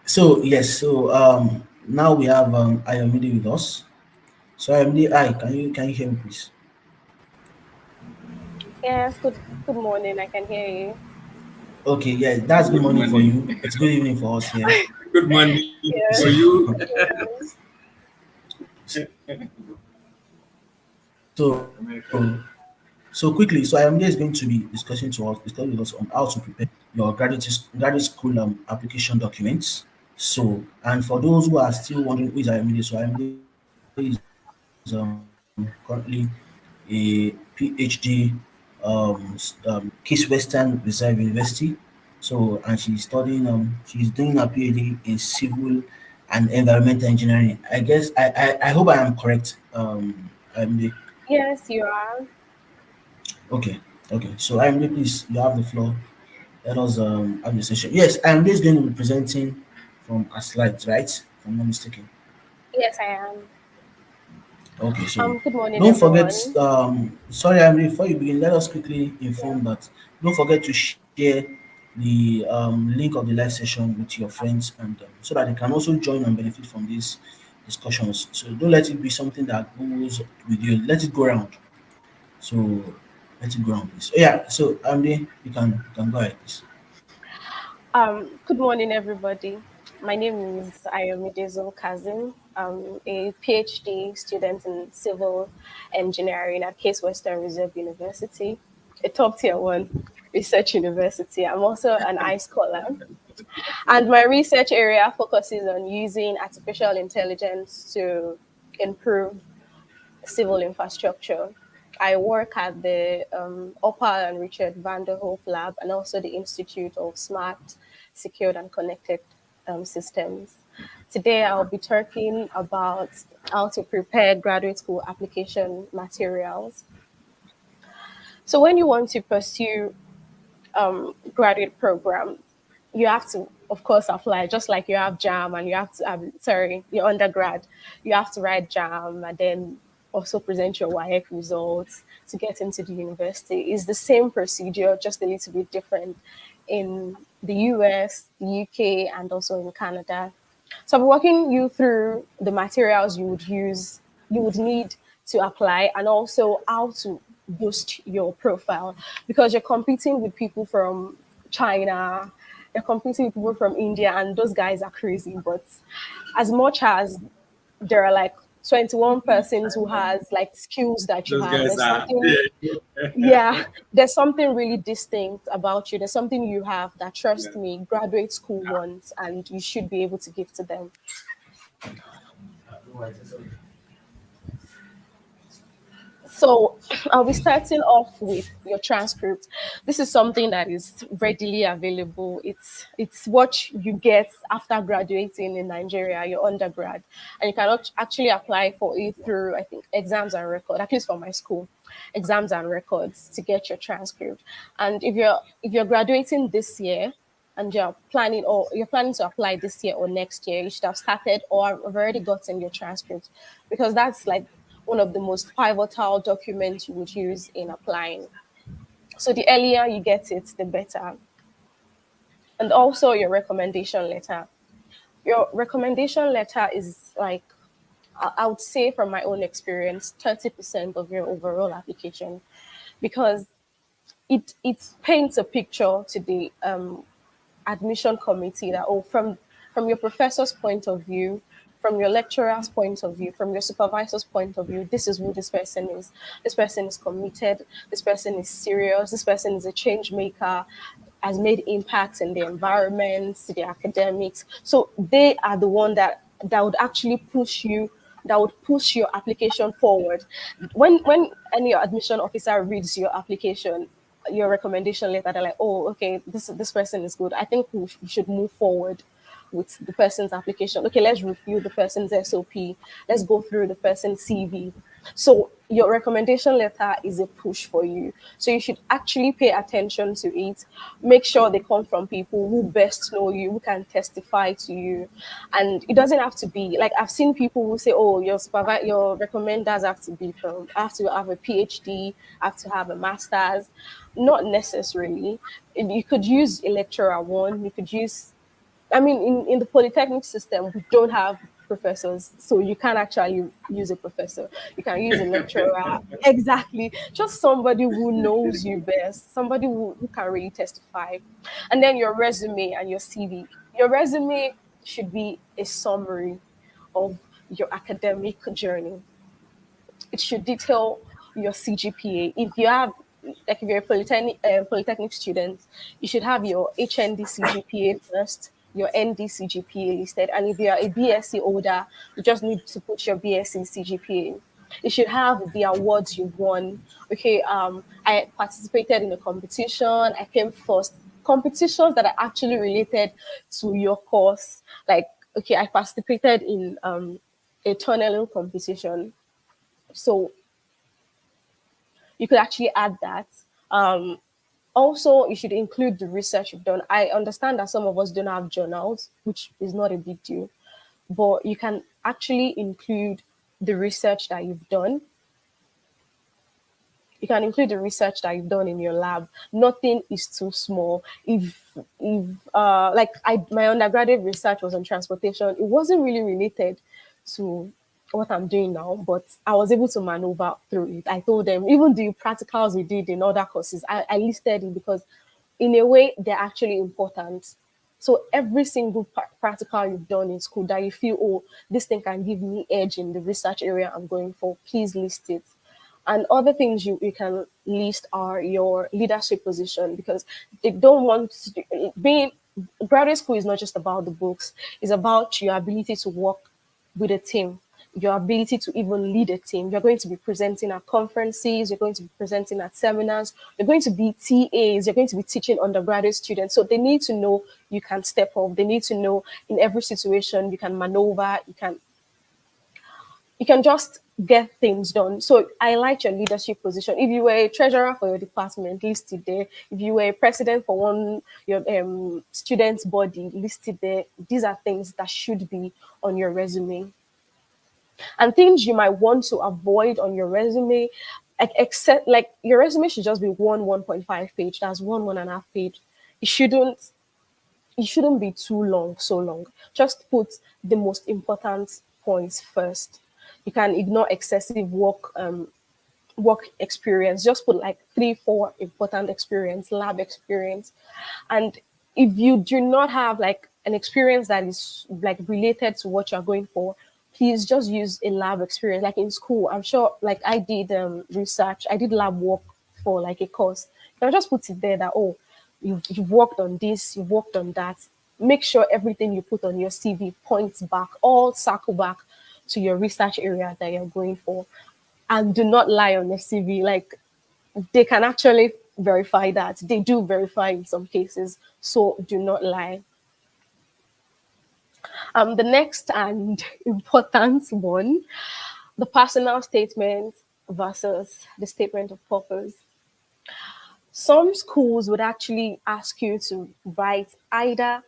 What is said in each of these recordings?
So yes, so now we have Ayomide with us. So Ayomide, hi, can you hear me please? Yes, good morning. I can hear you. Okay, yeah, that's good Good morning for morning. you. It's good evening for us here. Good morning for Yes. you. Yes. So so quickly, so Ayomide is going to be discussing with us on how to prepare your graduate school application documents. So, and for those who are still wondering who is Ayomide, so Ayomide is currently a PhD Case Western Reserve University. So, and she's doing a PhD in civil and environmental engineering. I guess I hope I am correct. Ayomide. Yes, you are. Okay, okay. So Ayomide, please, you have the floor. Let us have the session. Yes, Ayomide is going to be presenting from a slides, right? If I'm not mistaken. Yes, I am. Okay, so Good morning, don't forget, everyone. sorry, Amri, before you begin, let us quickly Yeah. inform that don't forget to share the link of the live session with your friends and so that they can also join and benefit from these discussions. So don't let it be something that goes with you. Let it go around. So let it go around, please. Oh, yeah, so Amri, you can go ahead, please. Good morning, everybody. My name is Ayomidezo Kazim. I'm a PhD student in civil engineering at Case Western Reserve University, a top tier one research university. I'm also an I scholar. And my research area focuses on using artificial intelligence to improve civil infrastructure. I work at the Opal and Richard van der Hoef Lab and also the Institute of Smart, Secured and Connected Systems. Today, I'll be talking about how to prepare graduate school application materials. So, when you want to pursue graduate program, you have to, of course, apply just like you have JAM and you have to, sorry, your undergrad, you have to write JAM and then also present your WAEC results to get into the university. It's the same procedure, just a little bit different in the US, the UK, and also in Canada. So I'm walking you through the materials you would need to apply, and also how to boost your profile because you're competing with people from China, you're competing with people from India, and those guys are crazy. But as much as there are like 21 persons who has like skills that you Those have, guys there's are something, there. yeah, there's something really distinct about you. There's something you have that, Yeah. trust me, graduate school wants, and you should be able to give to them. So I'll be starting off with your transcript. This is something that is readily available. It's what you get after graduating in Nigeria, your undergrad, and you can actually apply for it through, I think, exams and record. At least for my school, exams and records to get your transcript. And if you're graduating this year and you're planning to apply this year or next year, you should have started or have already gotten your transcript because that's like one of the most pivotal documents you would use in applying. So the earlier you get it, the better. And also your recommendation letter. Your recommendation letter is like, I would say from my own experience, 30% of your overall application because it paints a picture to the admission committee that, oh, from your professor's point of view, from your lecturer's point of view, from your supervisor's point of view, this is who this person is. This person is committed, this person is serious, this person is a change maker, has made impacts in the environment, the academics. So they are the one that would actually push you, that would push your application forward. When any admission officer reads your application, your recommendation letter, they're like, oh, okay, this person is good. I think we should move forward with the person's application. Okay, let's review the person's SOP. Let's go through the person's CV. So your recommendation letter is a push for you. So you should actually pay attention to it. Make sure they come from people who best know you, who can testify to you. And it doesn't have to be like I've seen people who say, oh, your recommenders have to have a PhD, have to have a master's. Not necessarily. You could use a lecturer one, you could use I mean, in the polytechnic system, we don't have professors, so you can't actually use a professor. You can use a lecturer. Exactly. Just somebody who knows you best, somebody who can really testify. And then your resume and your CV. Your resume should be a summary of your academic journey. It should detail your CGPA. If you have, like, if you're a polytechnic student, you should have your HND CGPA first, your ND CGPA listed, and if you are a BSc holder, you just need to put your BSc CGPA. You should have the awards you've won. Okay, I participated in a competition. I came first. Competitions that are actually related to your course. Like, okay, I participated in a tunneling competition, so you could actually add that. Um, Also, you should include the research you've done. I understand that some of us don't have journals, which is not a big deal, but you can actually include the research that you've done. You can include the research that you've done in your lab. Nothing is too small. If like, I my undergraduate research was on transportation, it wasn't really related to what I'm doing now, but I was able to maneuver through it. I told them even the practicals we did in other courses, I listed it because in a way they're actually important. So every single practical you've done in school that you feel, oh, this thing can give me edge in the research area I'm going for, please list it. And other things you can list are your leadership position, because they don't want to, being graduate school is not just about the books, it's about your ability to work with a team, your ability to even lead a team. You're going to be presenting at conferences, you're going to be presenting at seminars, you're going to be TAs, you're going to be teaching undergraduate students. So they need to know you can step up. They need to know in every situation you can maneuver, you can just get things done. So I like your leadership position. If you were a treasurer for your department, listed there. If you were a president for one your students' body, listed there. These are things that should be on your resume. And things you might want to avoid on your resume, like, except, like, your resume should just be 1.5 page. That's one and a half page. It shouldn't it shouldn't be too long, so long. Just put the most important points first. You can ignore excessive work experience. Just put like 3, 4 important experience, lab experience. And if you do not have like an experience that is like related to what you're going for, please just use a lab experience. Like in school, I'm sure, like, I did research, I did lab work for like a course. You can just put it there that, oh, you've worked on this, you've worked on that. Make sure everything you put on your CV points back, all circle back to your research area that you're going for. And do not lie on your CV. Like, they can actually verify that. They do verify in some cases. So do not lie. The next and important one, the personal statement versus the statement of purpose. Some schools would actually ask you to write either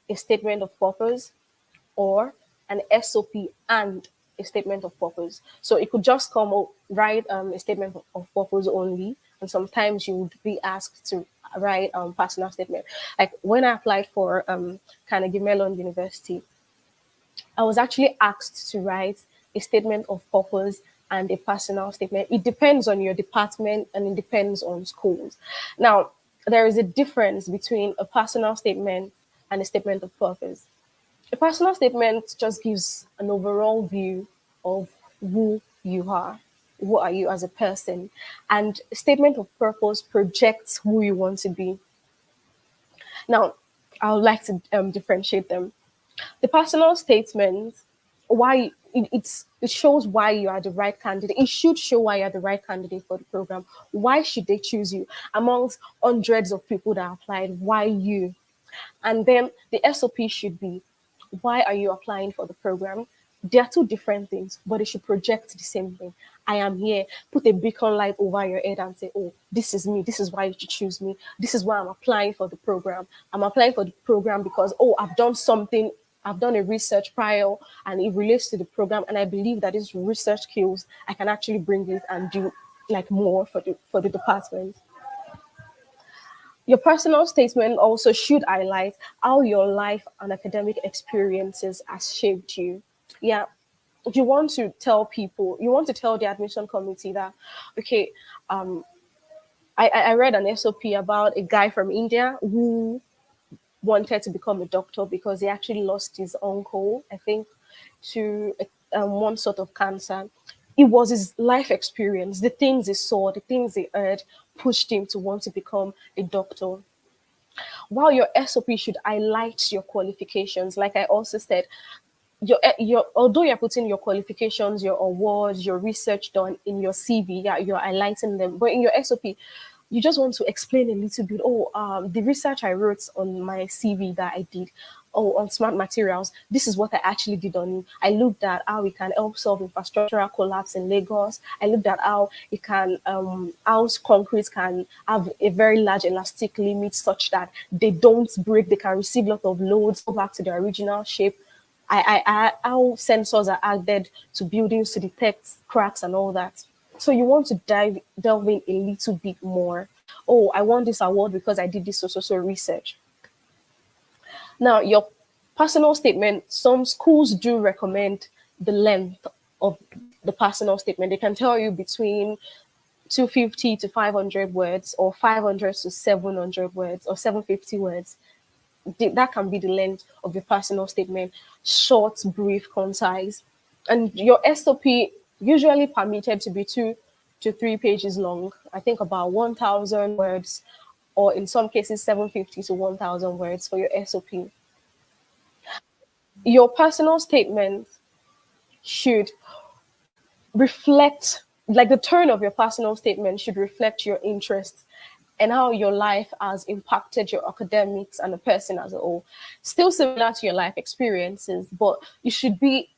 a statement of purpose or an SOP and a statement of purpose. So it could just come out, write a statement of purpose only, and sometimes you would be asked to write personal statement. Like when I applied for Carnegie Mellon University, I was actually asked to write a statement of purpose and a personal statement. It depends on your department and it depends on schools. Now, there is a difference between a personal statement and a statement of purpose. A personal statement just gives an overall view of who you are. Who are you as a person? And a statement of purpose projects who you want to be. Now, I would like to differentiate them. The personal statement, why it shows why you are the right candidate. It should show why you're the right candidate for the program. Why should they choose you amongst hundreds of people that applied? Why you? And then the SOP should be, why are you applying for the program? They are two different things, but they should project the same thing. I am here. Put a beacon light over your head and say, oh, this is me. This is why you should choose me. This is why I'm applying for the program. I'm applying for the program because, oh, I've done something. I've done a research prior and it relates to the program. And I believe that these research skills, I can actually bring it and do like more for the department. Your personal statement also should highlight how your life and academic experiences has shaped you. Yeah, you want to tell people, you want to tell the admission committee that, okay, um, I read an SOP about a guy from India who wanted to become a doctor because he actually lost his uncle, I think, to one sort of cancer. It was his life experience, the things he saw, the things he heard, pushed him to want to become a doctor. While your SOP should highlight your qualifications, like I also said, your although you're putting your qualifications, your awards, your research done in your CV, yeah, you're highlighting them. But in your SOP, you just want to explain a little bit. Oh, the research I wrote on my CV that I did, oh, on smart materials. This is what I actually did on it. I looked at how we can help solve infrastructural collapse in Lagos. I looked at how it can, how concrete can have a very large elastic limit such that they don't break. They can receive a lot of loads, go back to their original shape. How sensors are added to buildings to detect cracks and all that. So you want to delve in a little bit more. Oh, I won this award because I did this so research. Now, your personal statement, some schools do recommend the length of the personal statement. They can tell you between 250 to 500 words, or 500 to 700 words, or 750 words. That can be the length of your personal statement. Short, brief, concise. And your SOP usually permitted to be 2 to 3 pages long. I think about 1,000 words, or in some cases 750 to 1,000 words for your SOP. Your personal statement should reflect, like the tone of your personal statement should reflect your interests and how your life has impacted your academics and the person as a whole. Still similar to your life experiences, but you should be,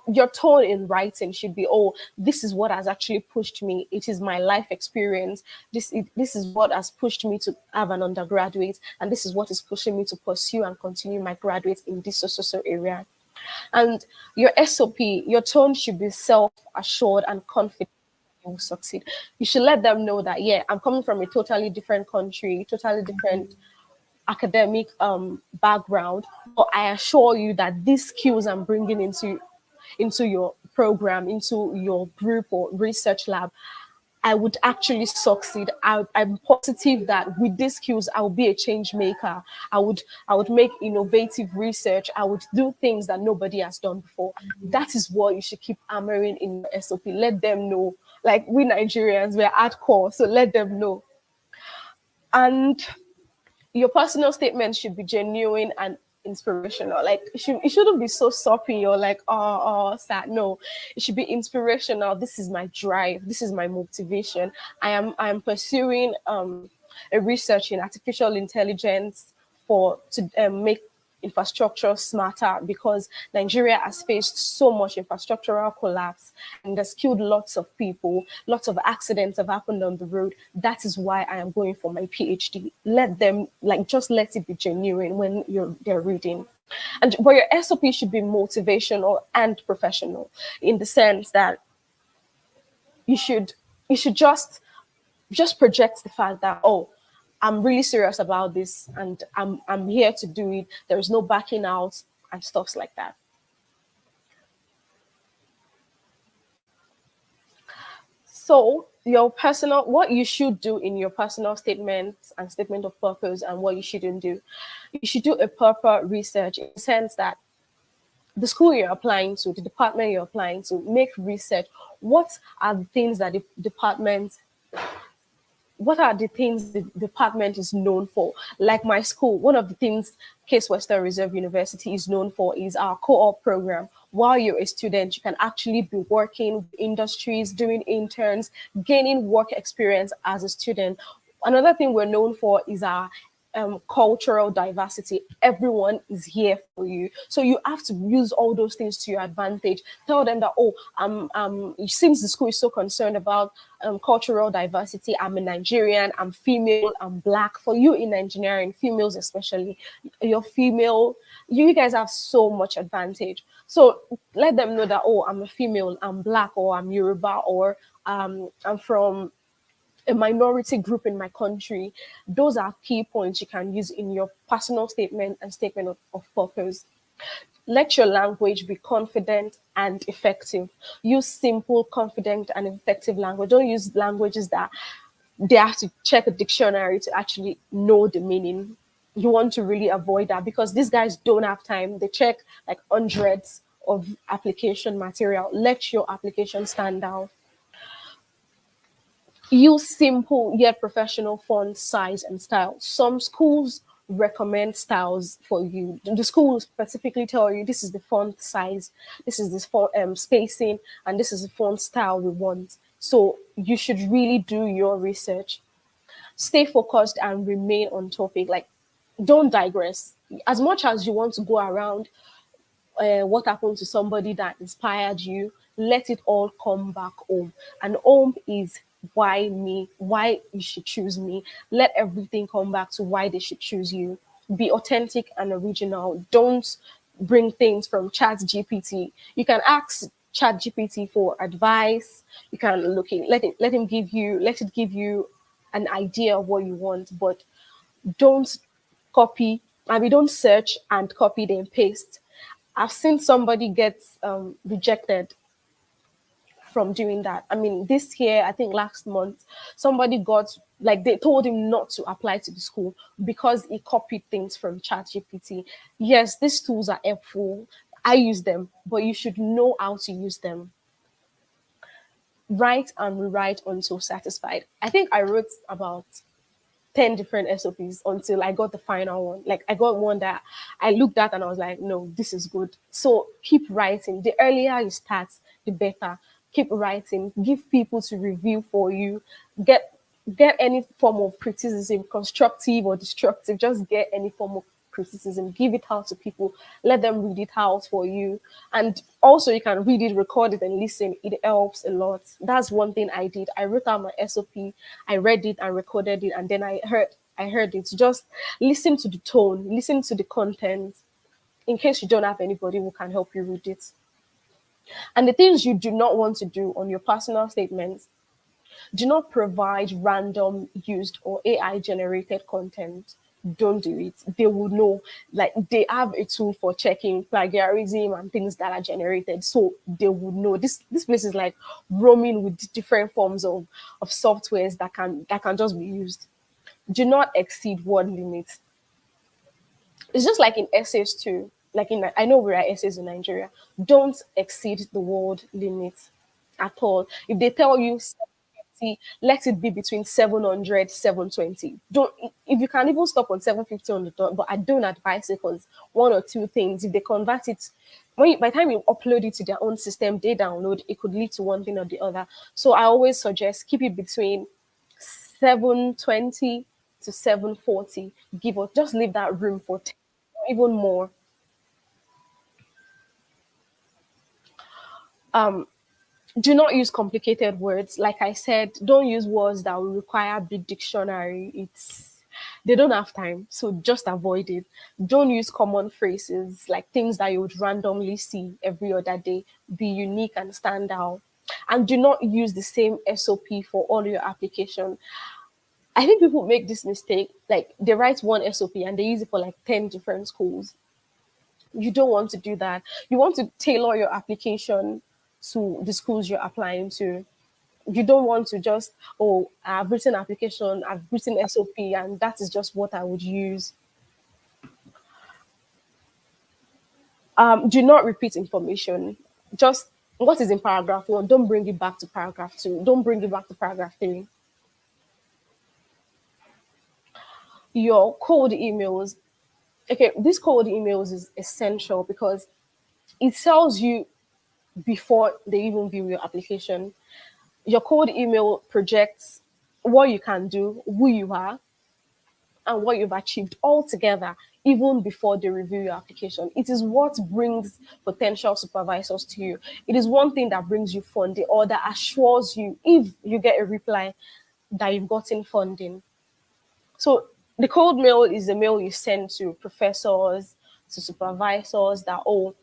your tone in writing should be, oh, this is what has actually pushed me. It is my life experience. This is what has pushed me to have an undergraduate, and this is what is pushing me to pursue and continue my graduate in this so area. And your SOP, your tone should be self-assured and confident you will succeed. You should let them know that, yeah, I'm coming from a totally different country, totally different academic background, but I assure you that these skills I'm bringing into your program, into your group or research lab, I would actually succeed. I'm positive that with these skills, I will be a change maker. I would make innovative research. I would do things that nobody has done before. That is what you should keep hammering in your SOP. Let them know. Like we Nigerians, we're hardcore, so let them know. And your personal statement should be genuine and inspirational. Like it shouldn't be so soppy or like sad. No, it should be inspirational. This is my drive. This is my motivation. I am pursuing a research in artificial intelligence to make infrastructure smarter, because Nigeria has faced so much infrastructural collapse and has killed lots of people. Lots of accidents have happened on the road. That is why I am going for my PhD. Let them, like, just let it be genuine when they're reading. And but your SOP should be motivational and professional, in the sense that you should just project the fact that, oh, I'm really serious about this and I'm here to do it. There is no backing out and stuff like that. So what you should do in your personal statements and statement of purpose, and what you shouldn't do. You should do a proper research, in the sense that the school you're applying to, the department you're applying to, make research. What are the things that the department is known for? Like my school, one of the things Case Western Reserve University is known for is our co-op program. While you're a student, you can actually be working with industries, doing interns, gaining work experience as a student. Another thing we're known for is our cultural diversity. Everyone is here for you, so you have to use all those things to your advantage. Tell them that, oh, since the school is so concerned about cultural diversity, I'm a Nigerian, I'm female, I'm black. For you in engineering, females especially, you're female, you guys have so much advantage. So let them know that, oh, I'm a female, I'm black, or I'm Yoruba, or I'm from a minority group in my country. Those are key points you can use in your personal statement and statement of purpose. Let your language be confident and effective. Use simple, confident, and effective language. Don't use languages that they have to check a dictionary to actually know the meaning. You want to really avoid that because these guys don't have time. They check like hundreds of application material. Let your application stand out. Use simple yet professional font size and style. Some schools recommend styles for you. The schools specifically tell you this is the font size, this is this font spacing, and this is the font style we want. So you should really do your research. Stay focused and remain on topic. Like, don't digress. As much as you want to go around what happened to somebody that inspired you, let it all come back home. And home is why me, why you should choose me. Let everything come back to why they should choose you. Be authentic and original. Don't bring things from Chat GPT. You can ask Chat GPT for advice. You can let it give you an idea of what you want, but don't copy. I mean, don't search and copy then paste. I've seen somebody get rejected from doing that. I mean, this year, I think last month, somebody got like they told him not to apply to the school because he copied things from ChatGPT. Yes, these tools are helpful. I use them, but you should know how to use them. Write and rewrite until satisfied. I think I wrote about 10 different SOPs until I got the final one. Like I got one that I looked at and I was like, no, this is good. So keep writing. The earlier you start, the better. Keep writing. Give people to review for you. Get any form of criticism, constructive or destructive. Just get any form of criticism. Give it out to people. Let them read it out for you. And also you can read it, record it, and listen. It helps a lot. That's one thing I did. I wrote out my SOP, I read it and recorded it, and then I heard it. Just listen to the tone, listen to the content, in case you don't have anybody who can help you read it. And the things you do not want to do on your personal statements: do not provide random used or AI generated content. Don't do it. They will know. Like they have a tool for checking plagiarism and things that are generated. So they would know. This place is like roaming with different forms of softwares that can just be used. Do not exceed word limits. It's just like in essays too. Like I know we write essays in Nigeria. Don't exceed the word limit at all. If they tell you 750, let it be between 700, 720. Don't if you can even stop on 750 on the dot, but I don't advise it because one or two things, if they convert it, by the time you upload it to their own system, they download, it could lead to one thing or the other. So I always suggest keep it between 720 to 740. Give or just leave that room for 10, even more. Do not use complicated words. Like I said, don't use words that will require big dictionary. They don't have time, so just avoid it. Don't use common phrases like things that you would randomly see every other day. Be unique and stand out. And do not use the same SOP for all your application. I think people make this mistake. Like they write one SOP and they use it for like 10 different schools. You don't want to do that. You want to tailor your application to the schools you're applying to. You don't want to just, oh, I've written application, I've written SOP, and that is just what I would use. Do not repeat information. Just what is in paragraph one, don't bring it back to paragraph two. Don't bring it back to paragraph three. Your cold emails. Okay, this cold emails is essential because it tells you before they even view your application. Your cold email projects what you can do, who you are, and what you've achieved all together, even before they review your application. It is what brings potential supervisors to you. It is one thing that brings you funding or that assures you, if you get a reply, that you've gotten funding. So the cold mail is the mail you send to professors, to supervisors that, oh,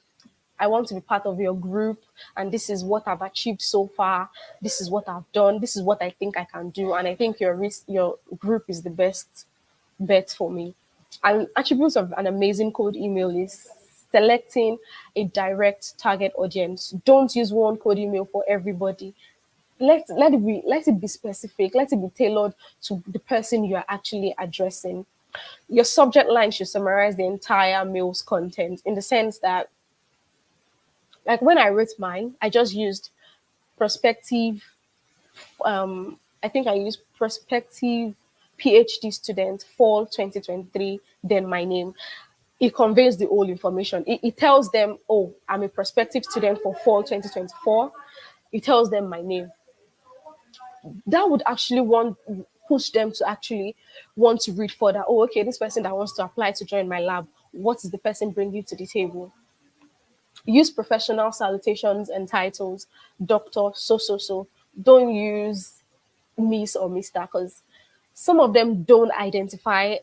I want to be part of your group, and this is what I've achieved so far. This is what I've done. This is what I think I can do, and I think your group is the best bet for me. And attributes of an amazing cold email is selecting a direct target audience. Don't use one cold email for everybody. Let it be specific. Let it be tailored to the person you are actually addressing. Your subject line should summarize the entire mail's content, in the sense that, like, when I wrote mine, I just used prospective, I think I used prospective PhD student fall 2023, then my name. It conveys the whole information. It tells them, oh, I'm a prospective student for fall 2024. It tells them my name. That would actually want push them to actually want to read further. Oh, okay, this person that wants to apply to join my lab, what is the person bringing to the table? Use professional salutations and titles. Doctor, so, so, so. Don't use Miss or Mr. because some of them don't identify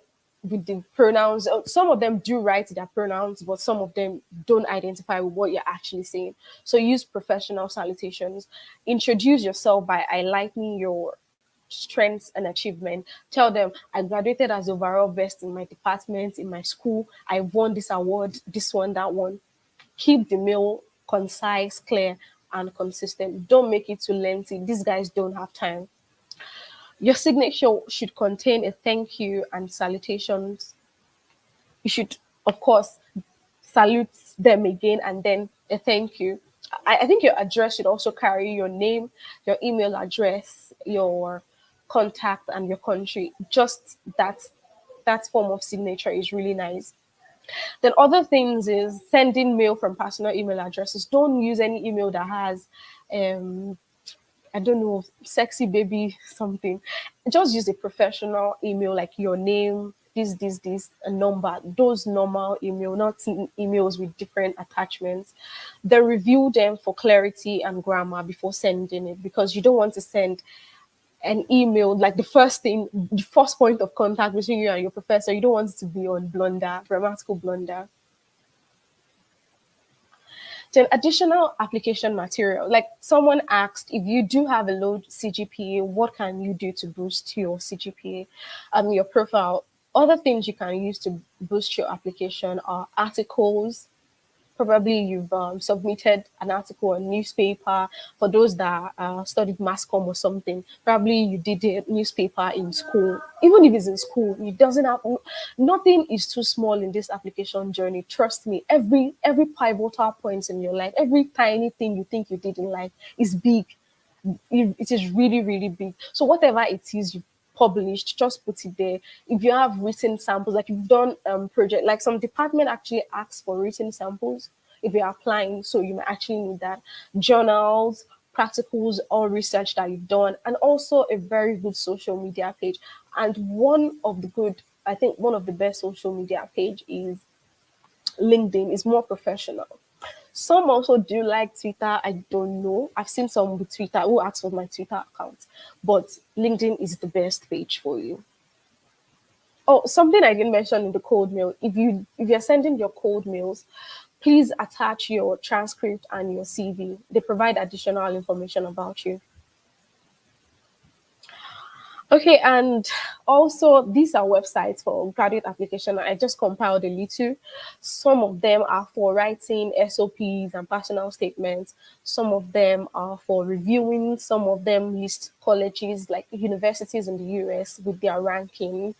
with the pronouns. Some of them do write their pronouns, but some of them don't identify with what you're actually saying. So use professional salutations. Introduce yourself by highlighting your strengths and achievement. Tell them, I graduated as overall best in my department, in my school. I won this award, this one, that one. Keep the mail concise, clear, and consistent. Don't make it too lengthy. These guys don't have time. Your signature should contain a thank you and salutations. You should, of course, salute them again and then a thank you. I think your address should also carry your name, your email address, your contact, and your country. Just that form of signature is really nice. Then other things is sending mail from personal email addresses. Don't use any email that has I don't know, sexy baby something. Just use a professional email like your name, this, a number. Those normal email, not emails with different attachments. Then review them for clarity and grammar before sending it, because you don't want to send an email like the first point of contact between you and your professor. You don't want it to be on blunder, grammatical blunder. Then additional application material. Like someone asked, if you do have a low CGPA, what can you do to boost your CGPA and your profile? Other things you can use to boost your application are articles. Probably you've submitted an article on newspaper. For those that studied mass comm or something, probably you did a newspaper in school. Even if it's in school, it doesn't have nothing is too small in this application journey. Trust me, every pivotal point in your life, every tiny thing you think you did in life is big. It is really, really big. So whatever it is you published, just put it there. If you have written samples, like you've done project, like some department actually asks for written samples if you're applying, so you might actually need that. Journals, practicals, all research that you've done, and also a very good social media page. And I think one of the best social media page is LinkedIn. Is more professional. Some also do like Twitter. I don't know. I've seen some with Twitter who ask for my Twitter account, but LinkedIn is the best page for you. Oh, something I didn't mention in the cold mail. If you're sending your cold mails, please attach your transcript and your CV. They provide additional information about you. Okay, and also these are websites for graduate application. I just compiled a little. Some of them are for writing SOPs and personal statements. Some of them are for reviewing. Some of them list colleges like universities in the US with their ranking.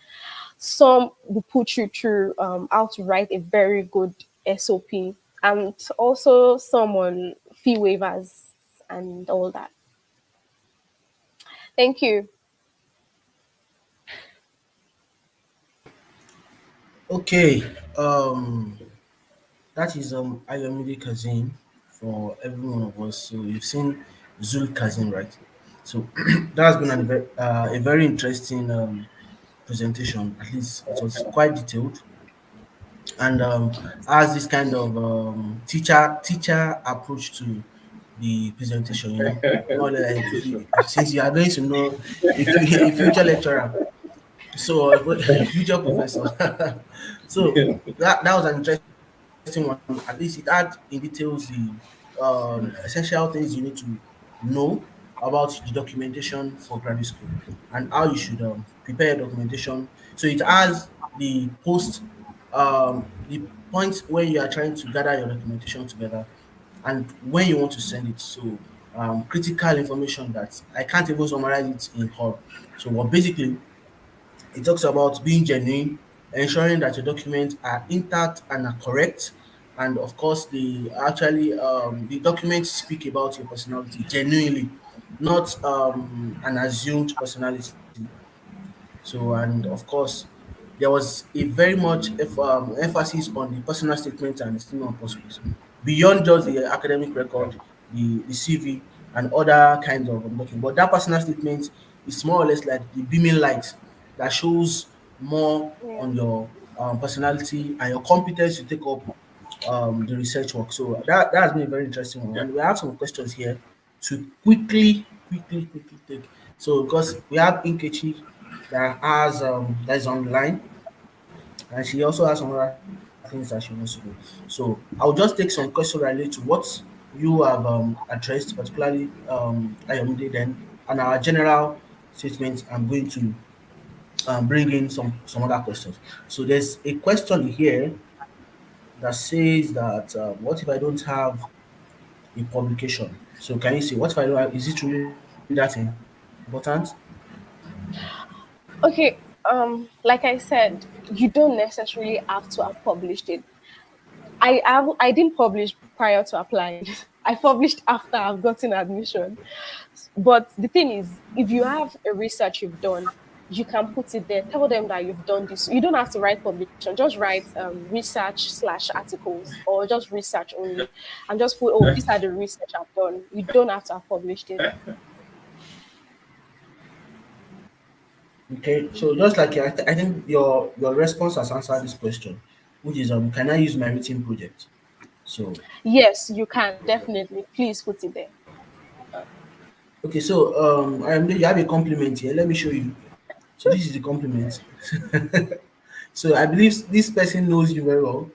Some will put you through how to write a very good SOP, and also some on fee waivers and all that. Thank you. Okay, that is Ayomide Kazim for every one of us. So you've seen Zul Kazim, right? So that has been a very interesting presentation. At least it was quite detailed and has this kind of teacher approach to the presentation. More like since you are going to know a future lecturer, so a future professor. So that was an interesting one. At least it had in details the essential things you need to know about the documentation for graduate school and how you should prepare your documentation. So it has the the point when you are trying to gather your documentation together and when you want to send it. So critical information that I can't even summarize it in whole. So what basically it talks about being genuine, ensuring that your documents are intact and are correct, and of course, the documents speak about your personality genuinely, not an assumed personality. So, and of course, there was a very much emphasis on the personal statement and the statement of purpose beyond just the academic record, the CV, and other kinds of document. But that personal statement is more or less like the beaming light that shows more Yeah. on your personality and your competence to take up the research work. So that has been a very interesting one. Yeah. And we have some questions here to quickly take. So because we have Inkechi that is online, and she also has some other things that she wants to do. So I'll just take some questions related to what you have addressed, particularly Ayomide, then and our general statement. I'm going to bring in some other questions. So there's a question here that says that what if I don't have a publication? So can you see what if I don't have, is it really that important? Okay. Like I said, you don't necessarily have to have published it. I didn't publish prior to applying. I published after I've gotten admission. But the thing is, if you have a research you've done, you can put it there. Tell them that you've done this. You don't have to write publication. Just write research slash articles or just research only, and just put, oh, these are the research I've done. You don't have to have published it. Okay, so just like I think your response has answered this question, which is can I use my written project? So Yes, you can definitely. Please put it there. okay, so you have a compliment here. Let me show you. So this is the compliment. So I believe this person knows you very well.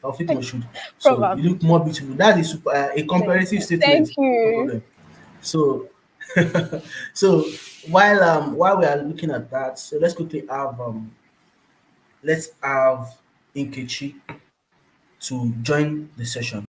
Taufik Moshood. So you Probably. look more beautiful. That is a comparative Thank statement. No you. problem. So so while we are looking at that, so let's have Inkechi to join the session.